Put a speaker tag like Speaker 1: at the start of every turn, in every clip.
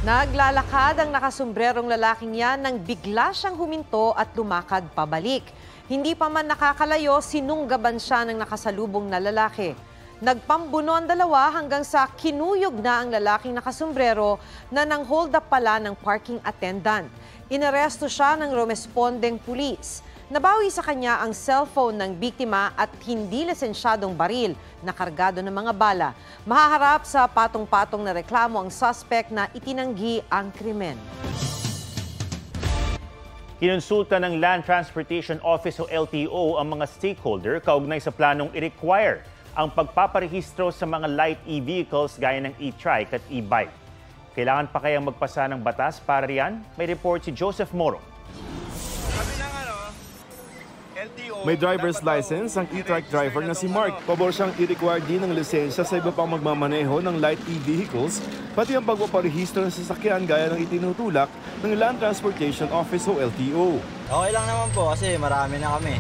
Speaker 1: Naglalakad ang nakasombrerong lalaking yan nang bigla siyang huminto at lumakad pabalik. Hindi pa man nakakalayo, sinunggaban siya ng nakasalubong na lalaki. Nagpambuno ang dalawa hanggang sa kinuyog na ang lalaking nakasombrero na nang hold up pala ng parking attendant. Inaresto siya ng rumespondeng pulis. Nabawi sa kanya ang cellphone ng biktima at hindi lisensyadong baril na kargado ng mga bala. Mahaharap sa patong-patong na reklamo ang suspect na itinanggi ang krimen.
Speaker 2: Kinonsulta ng Land Transportation Office o LTO ang mga stakeholder kaugnay sa planong i-require ang pagpaparehistro sa mga light e-vehicles gaya ng e-trike at e-bike. Kailangan pa kayang magpasa ng batas para riyan? May report si Joseph Moro.
Speaker 3: May driver's license ang e-trike driver na si Mark. Pabor siyang i-require din ng lisensya sa iba pang magmamaneho ng light e-vehicles, pati ang pagpaparehistro ng sasakyan gaya ng itinutulak ng Land Transportation Office o LTO.
Speaker 4: Okay lang naman po kasi marami na kami.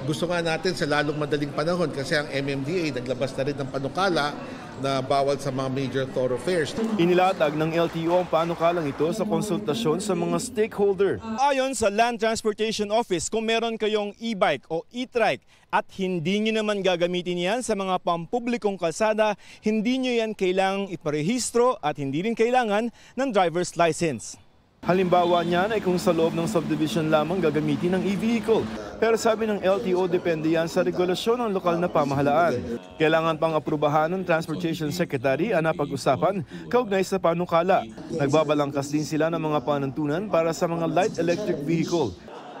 Speaker 5: Gusto nga natin sa lalong madaling panahon kasi ang MMDA naglabas na rin ng panukala na bawal sa mga major thoroughfares.
Speaker 3: Inilatag ng LTO ang panukalang ito sa konsultasyon sa mga stakeholder. Ayon sa Land Transportation Office, kung meron kayong e-bike o e-trike at hindi nyo naman gagamitin yan sa mga pampublikong kalsada, hindi nyo yan kailangang iparehistro at hindi rin kailangan ng driver's license. Halimbawa niyan ay kung sa loob ng subdivision lamang gagamitin ng e-vehicle. Pero sabi ng LTO, depende yan sa regulasyon ng lokal na pamahalaan. Kailangan pang aprubahan ng Transportation Secretary ang napag-usapan kaugnay sa panukala. Nagbabalangkas din sila ng mga panuntunan para sa mga light electric vehicle.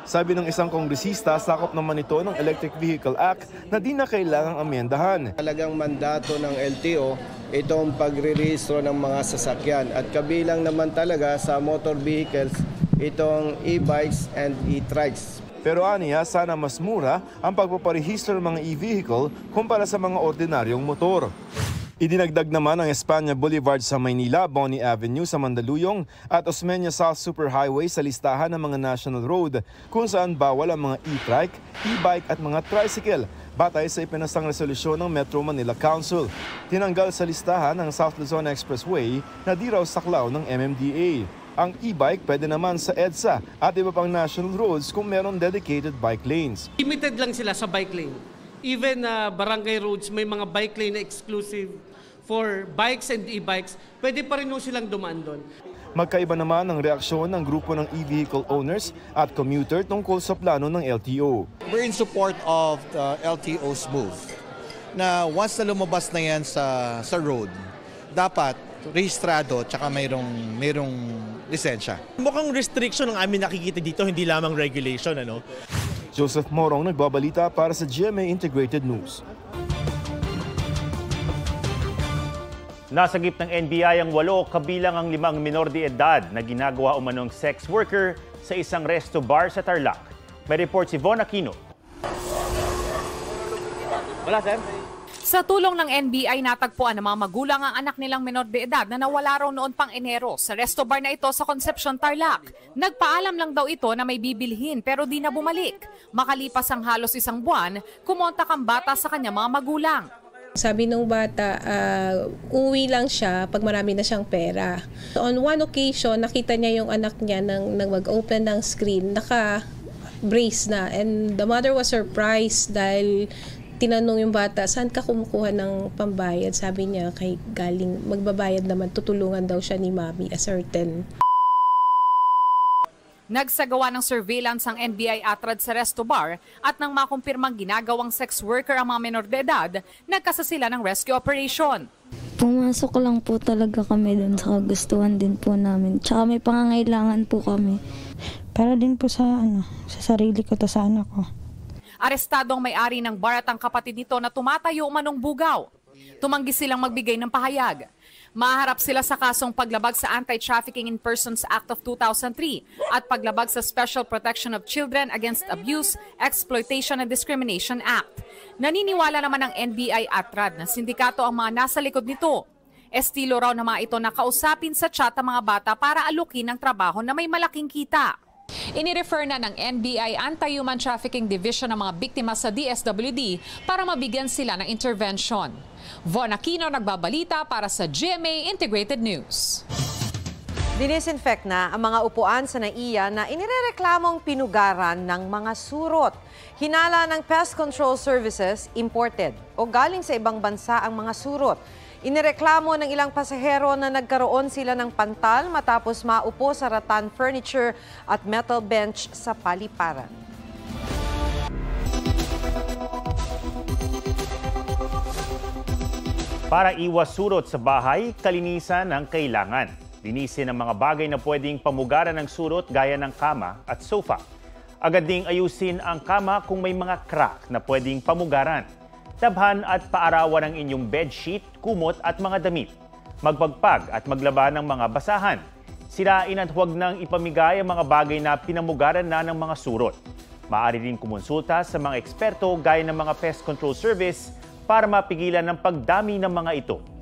Speaker 3: Sabi ng isang kongresista, sakop naman ito ng Electric Vehicle Act na di na kailangang amyendahan.
Speaker 6: Talagang mandato ng LTO itong pagre-rehistro ng mga sasakyan at kabilang naman talaga sa motor vehicles itong e-bikes and e-trikes.
Speaker 3: Pero aniya, sana mas mura ang pagpaparehistro ng mga e-vehicle kumpara sa mga ordinaryong motor. Idinagdag naman ang Espanya Boulevard sa Maynila, Bonnie Avenue sa Mandaluyong at Osmeña South Superhighway sa listahan ng mga national road kung saan bawal ang mga e-trike, e-bike at mga tricycle batay sa ipinasang resolusyon ng Metro Manila Council. Tinanggal sa listahan ang South Luzon Expressway na di raw saklaw ng MMDA. Ang e-bike pwede naman sa EDSA at iba pang national roads kung meron dedicated bike lanes.
Speaker 7: Limited lang sila sa bike lane. Even barangay roads, may mga bike lane na exclusive for bikes and e-bikes, pwede pa rin silang dumaan doon.
Speaker 3: Magkaiba naman ang reaksyon ng grupo ng e-vehicle owners at commuter tungkol sa plano ng LTO.
Speaker 8: We're in support of the LTO's move na once na lumabas na yan sa road, dapat rehistrado at mayroong lisensya.
Speaker 9: Mukhang restriction ang amin nakikita dito, hindi lamang regulation.
Speaker 3: Joseph Morong nagbabalita para sa GMA Integrated News.
Speaker 2: Nasagip ng NBI ang 8 kabilang ang 5 minor de edad na ginagawa umanong sex worker sa isang resto bar sa Tarlac. May report si Von Aquino.
Speaker 7: Wala, sir.
Speaker 10: Sa tulong ng NBI, natagpuan ng mga magulang ang anak nilang minor de edad na nawala raw noon pang Enero sa resto bar na ito sa Concepcion, Tarlac. Nagpaalam lang daw ito na may bibilhin pero di na bumalik. Makalipas ang halos 1 buwan, kumontak ang bata sa kanya mga magulang.
Speaker 11: Sabi nung bata, uwi lang siya pag marami na siyang pera. On one occasion, nakita niya yung anak niya nang mag-open ng screen, naka-brace na. And the mother was surprised dahil tinanong yung bata, saan ka kumukuha ng pambayad? Sabi niya, kay galing magbabayad naman, tutulungan daw siya ni mami, a certain.
Speaker 10: Nagsagawa ng surveillance ang NBI Atrad sa resto bar at nang makumpirmang ginagawang sex worker ang mga menor de edad, nagkasa sila ng rescue operation.
Speaker 12: Pumasok lang po talaga kami dun sa kagustuhan din po namin. Tsaka may pangangailangan po kami. Para din po sa sarili ko to sa anak ko.
Speaker 10: Arestado ang may-ari ng bar at ang kapatid nito na tumatayo umanong bugaw. Tumanggi silang magbigay ng pahayag. Maharap sila sa kasong paglabag sa Anti-Trafficking in Persons Act of 2003 at paglabag sa Special Protection of Children Against Abuse, Exploitation and Discrimination Act. Naniniwala naman ang NBI Atrad na sindikato ang mga nasa likod nito. Estilo raw na mga ito nakausapin sa chat ang mga bata para alukin ng trabaho na may malaking kita. Inirefer na ng NBI Anti-Human Trafficking Division ang mga biktima sa DSWD para mabigyan sila ng intervention. Von Aquino nagbabalita para sa GMA Integrated News.
Speaker 1: Dinisinfect na ang mga upuan sa NAIA na inirereklamong pinugaran ng mga surot. Hinala ng Pest Control Services, imported o galing sa ibang bansa ang mga surot. Inireklamo ng ilang pasahero na nagkaroon sila ng pantal matapos maupo sa rattan furniture at metal bench sa paliparan.
Speaker 2: Para iwas surot sa bahay, kalinisan ang kailangan. Linisin ang mga bagay na pwedeng pamugaran ng surot gaya ng kama at sofa. Agad ding ayusin ang kama kung may mga crack na pwedeng pamugaran. Tabhan at paarawan ang inyong bedsheet, kumot at mga damit. Magpagpag at maglaba ng mga basahan. Sirain at huwag nang ipamigay ang mga bagay na pinamugaran na ng mga surot. Maaari rin kumonsulta sa mga eksperto gaya ng mga Pest Control Service para mapigilan ang pagdami ng mga ito.